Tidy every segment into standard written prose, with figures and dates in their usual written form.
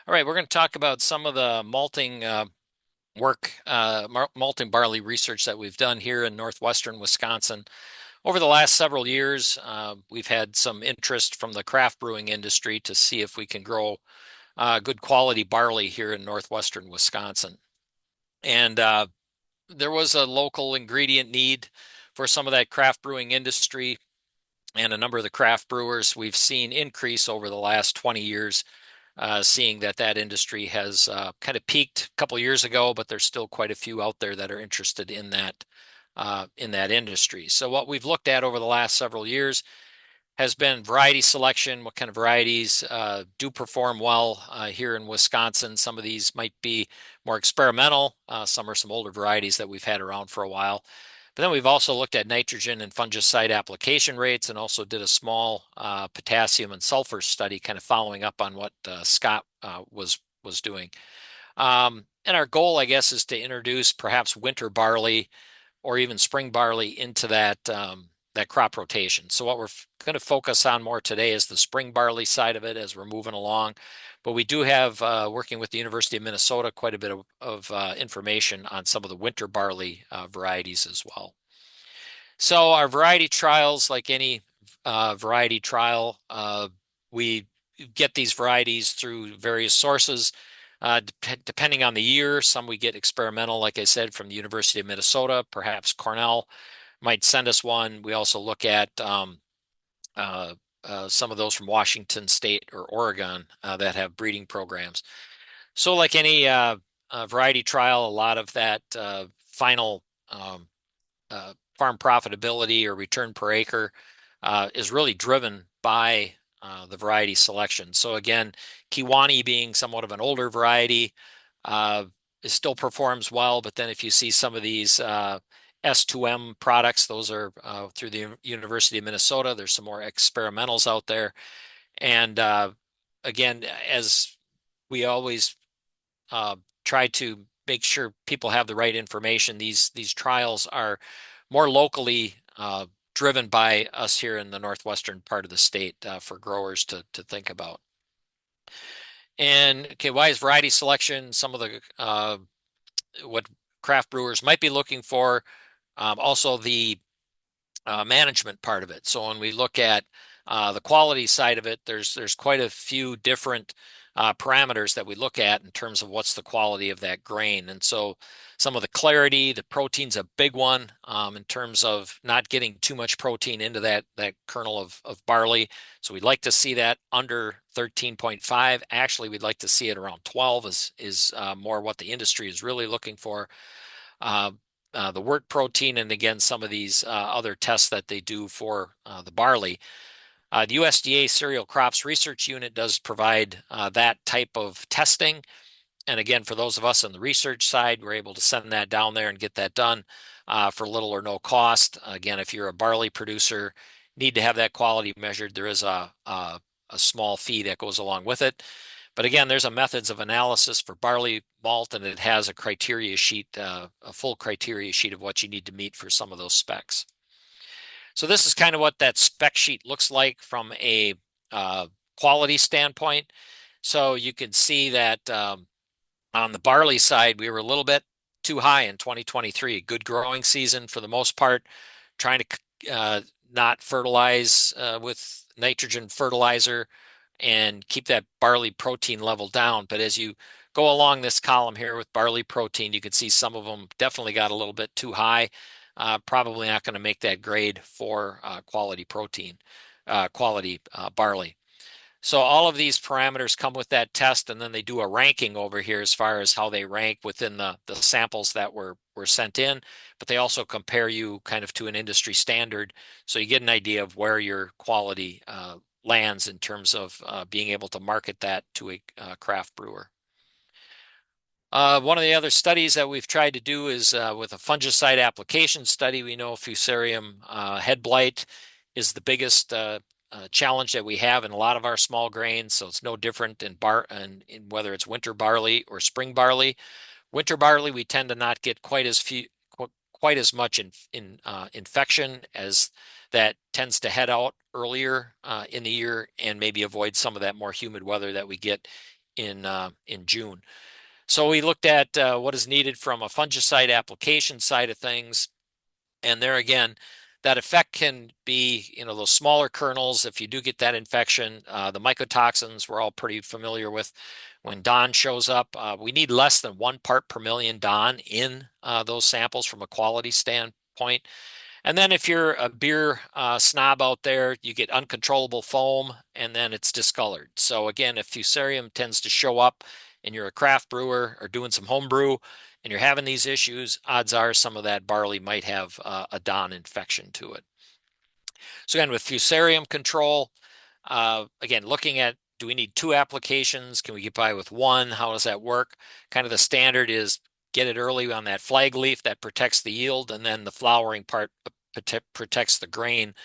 All right, we're going to talk about some of the malting malting barley research that we've done here in northwestern Wisconsin. Over the last several years, we've had some interest from the craft brewing industry to see if we can grow good quality barley here in northwestern Wisconsin. And there was a local ingredient need for some of that craft brewing industry, and a number of the craft brewers we've seen increase over the last 20 years, seeing that that industry has kind of peaked a couple years ago, but there's still quite a few out there that are interested in that industry. So what we've looked at over the last several years has been variety selection. What kind of varieties do perform well here in Wisconsin? Some of these might be more experimental. Some are some older varieties that we've had around for a while. But then we've also looked at nitrogen and fungicide application rates, and also did a small potassium and sulfur study, kind of following up on what Scott was doing. And our goal, I guess, is to introduce perhaps winter barley or even spring barley into that crop rotation. So what we're going to focus on more today is the spring barley side of it as we're moving along. But we do have, working with the University of Minnesota, quite a bit of information on some of the winter barley varieties as well. So our variety trials, like any variety trial, we get these varieties through various sources. Depending on the year, some we get experimental, like I said, from the University of Minnesota, perhaps Cornell might send us one. We also look at some of those from Washington State or Oregon that have breeding programs. So like any variety trial, a lot of that final farm profitability or return per acre is really driven by the variety selection. So again, Kiwani being somewhat of an older variety, it still performs well, but then if you see some of these S2M products, those are through the University of Minnesota. There's some more experimentals out there. And again, as we always try to make sure people have the right information, these trials are more locally driven by us here in the northwestern part of the state for growers to think about. And okay, why is variety selection some of the what craft brewers might be looking for? Also the management part of it. So when we look at the quality side of it, there's quite a few different parameters that we look at in terms of what's the quality of that grain. And so some of the clarity, the protein's a big one in terms of not getting too much protein into that kernel of barley. So we'd like to see that under 13.5. Actually, we'd like to see it around 12 is more what the industry is really looking for. The wort protein, and again, some of these other tests that they do for the barley. The USDA Cereal Crops Research Unit does provide that type of testing. And again, for those of us on the research side, we're able to send that down there and get that done for little or no cost. Again, if you're a barley producer, need to have that quality measured, there is a small fee that goes along with it. But again, there's a methods of analysis for barley malt, and it has a criteria sheet, a full criteria sheet of what you need to meet for some of those specs. So this is kind of what that spec sheet looks like from a quality standpoint. So you can see that on the barley side, we were a little bit too high in 2023. Good growing season for the most part, trying to not fertilize with nitrogen fertilizer and keep that barley protein level down. But as you go along this column here with barley protein, you can see some of them definitely got a little bit too high. Probably not going to make that grade for quality protein, quality barley. So all of these parameters come with that test, and then they do a ranking over here as far as how they rank within the samples that were sent in, but they also compare you kind of to an industry standard, so you get an idea of where your quality lands in terms of being able to market that to a craft brewer. One of the other studies that we've tried to do is with a fungicide application study. We know Fusarium head blight is the biggest challenge that we have in a lot of our small grains, so it's no different in whether it's winter barley or spring barley. Winter barley, we tend to not get quite as much infection, as that tends to head out earlier in the year and maybe avoid some of that more humid weather that we get in June. So we looked at what is needed from a fungicide application side of things. And there again, that effect can be, those smaller kernels. If you do get that infection, the mycotoxins we're all pretty familiar with. When DON shows up, we need less than 1 part per million DON in those samples from a quality standpoint. And then if you're a beer snob out there, you get uncontrollable foam and then it's discolored. So again, if Fusarium tends to show up and you're a craft brewer or doing some home brew and you're having these issues, odds are some of that barley might have a DON infection to it. So again, with Fusarium control, again, looking at, do we need 2 applications? Can we get by with 1? How does that work? Kind of the standard is get it early on that flag leaf that protects the yield, and then the flowering part protects the grain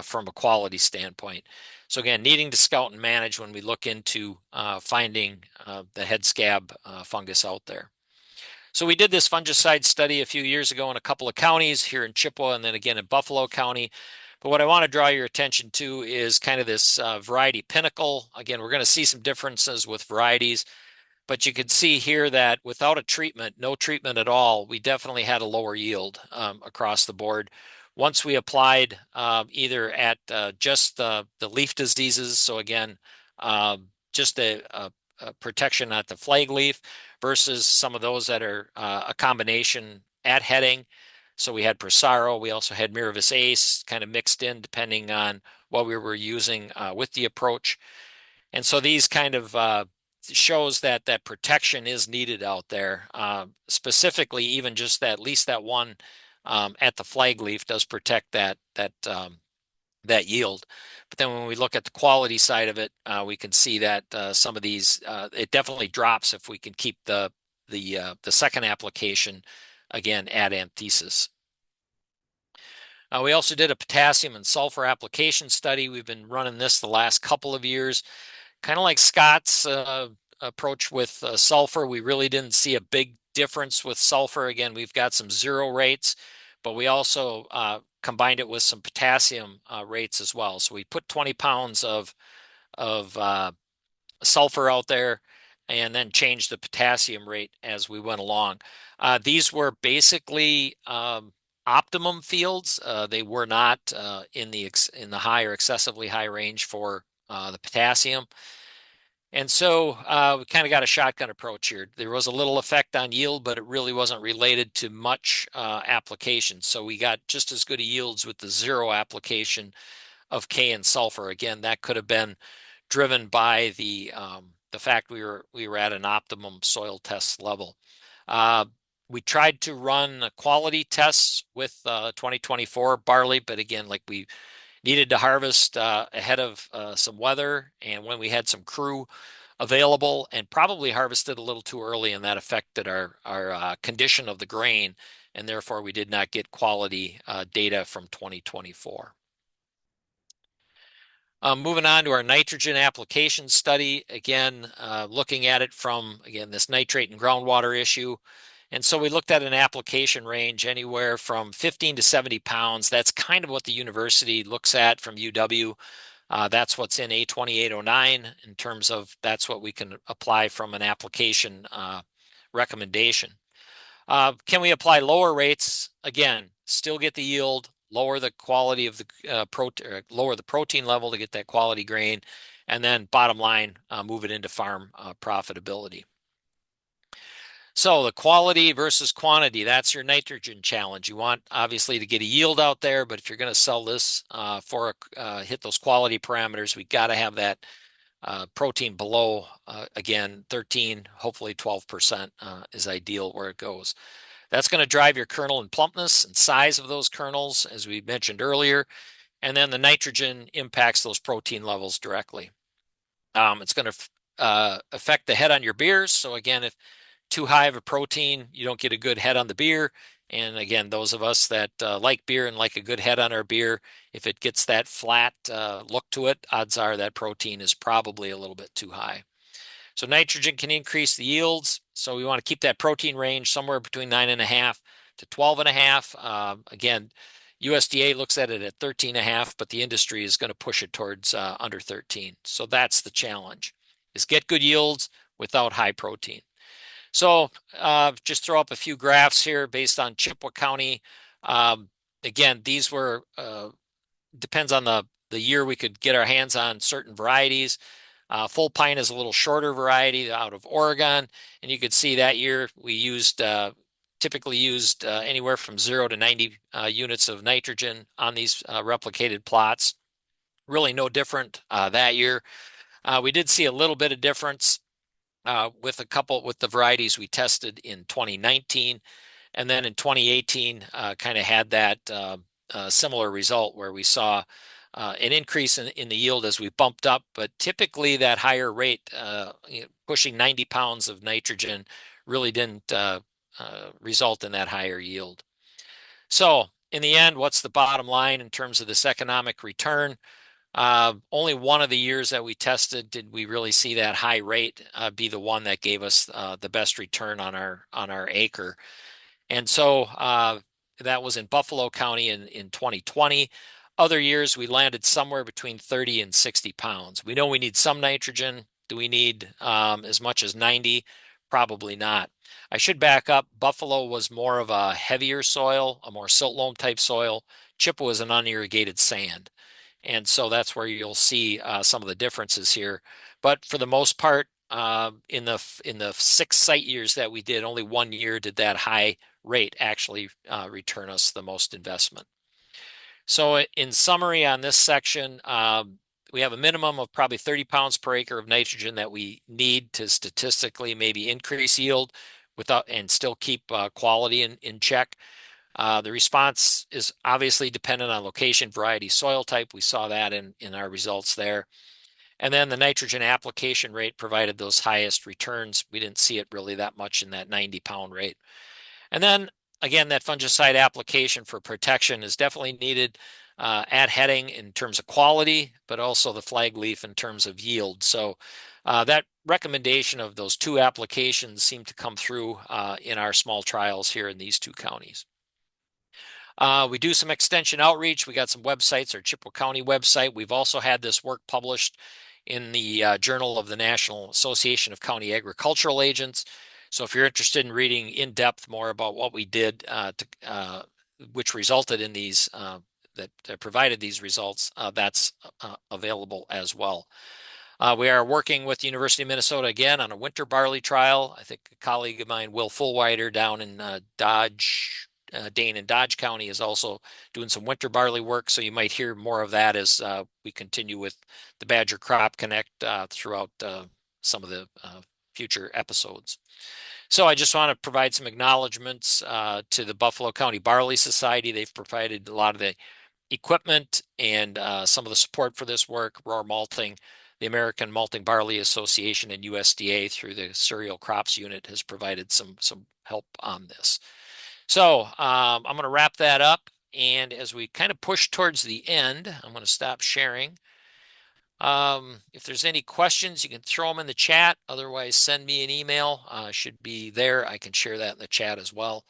from a quality standpoint. So again, needing to scout and manage when we look into finding the head scab fungus out there. So we did this fungicide study a few years ago in a couple of counties here in Chippewa and then again in Buffalo County. But what I want to draw your attention to is kind of this variety pinnacle. Again, we're going to see some differences with varieties, but you can see here that without a treatment, no treatment at all, we definitely had a lower yield across the board. Once we applied either at just the leaf diseases, so again, just a protection at the flag leaf versus some of those that are a combination at heading. So we had Prosaro, we also had Miravis Ace kind of mixed in depending on what we were using with the approach. And so these kind of shows that protection is needed out there. Specifically, even just that, at least that one at the flag leaf does protect that yield. But then when we look at the quality side of it, we can see that some of these it definitely drops if we can keep the second application again at anthesis. We also did a potassium and sulfur application study. We've been running this the last couple of years. Kind of like Scott's approach with sulfur, we really didn't see a big difference with sulfur. Again, we've got some 0 rates, but we also combined it with some potassium rates as well. So we put 20 pounds of sulfur out there and then changed the potassium rate as we went along. These were basically optimum fields. They were not in the high or excessively high range for the potassium. And so we kind of got a shotgun approach here. There was a little effect on yield, but it really wasn't related to much application. So we got just as good a yields with the 0 application of K and sulfur. Again, that could have been driven by the fact we were at an optimum soil test level. We tried to run quality tests with 2024 barley, but again, like we needed to harvest ahead of some weather and when we had some crew available, and probably harvested a little too early, and that affected our condition of the grain, and therefore we did not get quality data from 2024. Moving on to our nitrogen application study, again, looking at it from, again, this nitrate and groundwater issue. And so we looked at an application range anywhere from 15 to 70 pounds. That's kind of what the university looks at from UW. That's what's in A2809 in terms of that's what we can apply from an application recommendation. Can we apply lower rates? Again, still get the yield, lower the quality of the lower the protein level to get that quality grain, and then bottom line, move it into farm profitability. So the quality versus quantity, that's your nitrogen challenge. You want obviously to get a yield out there, but if you're going to sell this for hit those quality parameters, we got to have that protein below, again, 13, hopefully 12% is ideal where it goes. That's going to drive your kernel and plumpness and size of those kernels, as we mentioned earlier. And then the nitrogen impacts those protein levels directly. It's going to affect the head on your beers. So again, if too high of a protein, you don't get a good head on the beer. And again, those of us that like beer and like a good head on our beer, if it gets that flat look to it, odds are that protein is probably a little bit too high. So nitrogen can increase the yields. So we want to keep that protein range somewhere between 9.5 to 12.5. Again, USDA looks at it at 13.5, but the industry is going to push it towards under 13. So that's the challenge, is get good yields without high protein. So just throw up a few graphs here based on Chippewa County. Again, these were depends on the year we could get our hands on certain varieties. Full pine is a little shorter variety out of Oregon, and you could see that year we used typically used anywhere from 0 to 90 units of nitrogen on these replicated plots. Really no different that year. We did see a little bit of difference with the varieties we tested in 2019, and then in 2018 kind of had that similar result where we saw an increase in the yield as we bumped up, but typically that higher rate, pushing 90 pounds of nitrogen, really didn't result in that higher yield. So in the end, what's the bottom line in terms of this economic return? Only one of the years that we tested did we really see that high rate be the one that gave us the best return on our acre. And so that was in Buffalo County in 2020. Other years we landed somewhere between 30 and 60 pounds. We know we need some nitrogen. Do we need as much as 90? Probably not. I should back up. Buffalo was more of a heavier soil, a more silt loam type soil. Chippewa was an unirrigated sand. And so that's where you'll see some of the differences here. But for the most part, in the 6 site years that we did, only 1 year did that high rate actually return us the most investment. So in summary on this section, we have a minimum of probably 30 pounds per acre of nitrogen that we need to statistically maybe increase yield without and still keep quality in check. The response is obviously dependent on location, variety, soil type. We saw that in our results there. And then the nitrogen application rate provided those highest returns. We didn't see it really that much in that 90-pound rate. And then again, that fungicide application for protection is definitely needed at heading in terms of quality, but also the flag leaf in terms of yield. So that recommendation of those 2 applications seemed to come through in our small trials here in these 2 counties. We do some extension outreach. We got some websites, our Chippewa County website. We've also had this work published in the Journal of the National Association of County Agricultural Agents. So if you're interested in reading in depth more about what we did, which resulted in these, that provided these results, that's available as well. We are working with the University of Minnesota again on a winter barley trial. I think a colleague of mine, Will Fullwider, down in Dane and Dodge County, is also doing some winter barley work. So you might hear more of that as we continue with the Badger Crop Connect throughout some of the future episodes. So I just want to provide some acknowledgments to the Buffalo County Barley Society. They've provided a lot of the equipment and some of the support for this work. Roar Malting, the American Malting Barley Association, and USDA through the Cereal Crops Unit has provided some help on this. So I'm going to wrap that up. And as we kind of push towards the end, I'm going to stop sharing. If there's any questions, you can throw them in the chat. Otherwise, send me an email. Should be there. I can share that in the chat as well.